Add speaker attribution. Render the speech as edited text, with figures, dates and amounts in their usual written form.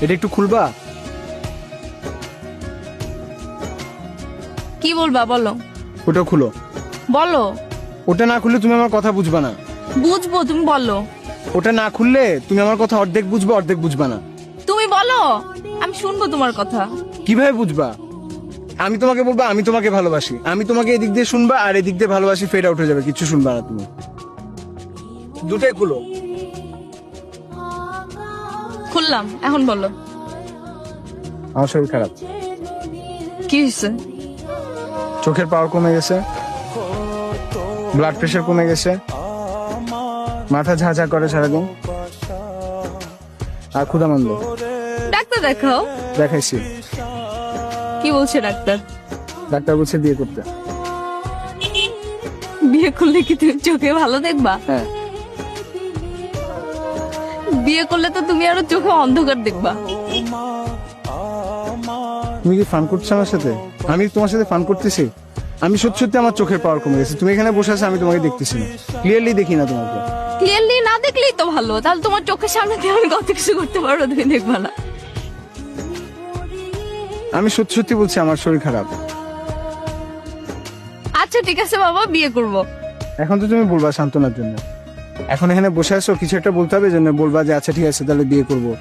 Speaker 1: এটা একটু খুলবা?
Speaker 2: কি বলবা বলো?
Speaker 1: ওটা খুলো।
Speaker 2: বলো।
Speaker 1: ওটা না খুললে তুমি আমার কথা বুঝবা না।
Speaker 2: বুঝবো, তুমি বলো।
Speaker 1: ওটা না খুললে তুমি আমার কথা অর্ধেক বুঝবা, অর্ধেক বুঝবা না।
Speaker 2: তুমি বলো, আমি শুনবো তোমার কথা।
Speaker 1: কিভাবে বুঝবা? আমি তোমাকে বলবো আমি তোমাকে ভালোবাসি, আমি তোমাকে এদিক দিয়ে শুনবা আর এদিক দিয়ে ভালোবাসি ফেড আউট হয়ে যাবে, কিছু শুনবা না তুমি। দুটাই খুলো।
Speaker 2: খুললাম, এখন বলো।
Speaker 1: আমার শরীর খারাপ।
Speaker 2: কি হয়েছে?
Speaker 1: চোখের পাওয়ার কমে গেছে, ব্লাড প্রেশার কমে গেছে, মাথা ঝাঁঝা করে সারাদিন, আর ক্ষুধামন্দ।
Speaker 2: ডাক্তার দেখাও।
Speaker 1: দেখাইছি।
Speaker 2: কি বলছে ডাক্তার?
Speaker 1: ডাক্তার বলছে বিয়ে করতে।
Speaker 2: বিয়ে করলে কি তুমি চোখে ভালো দেখবা?
Speaker 1: হ্যাঁ।
Speaker 2: বিয়ে করলে তো তুমি আরো চোখে অন্ধকার দেখবা।
Speaker 1: তুমি কি ফান করছো আমার সাথে? আমি তোমার সাথে ফান করতেছি? আমি সত্যি সত্যি আমার চোখের পাওয়ার কমে গেছে। তুমি এখানে বসে আছো, আমি তোমাকে দেখতেছি না, ক্লিয়ারলি দেখি না তোমাকে।
Speaker 2: ক্লিয়ারলি না দেখলেই তো ভালো, তাহলে তোমার চোখের সামনে দিয়ে আমি কত কিছু করতে পারবো, তুমি দেখবা না।
Speaker 1: আমি সত্যি সত্যি বলছি আমার শরীর খারাপ।
Speaker 2: আচ্ছা ঠিক আছে বাবা, বিয়ে করব।
Speaker 1: এখন তো তুমি বলবা সান্ত্বনার জন্য, এখন এখানে বসে আছো, কিছু একটা বলতে হবে জন্য বলবা যে আচ্ছা ঠিক আছে তাহলে বিয়ে করবো।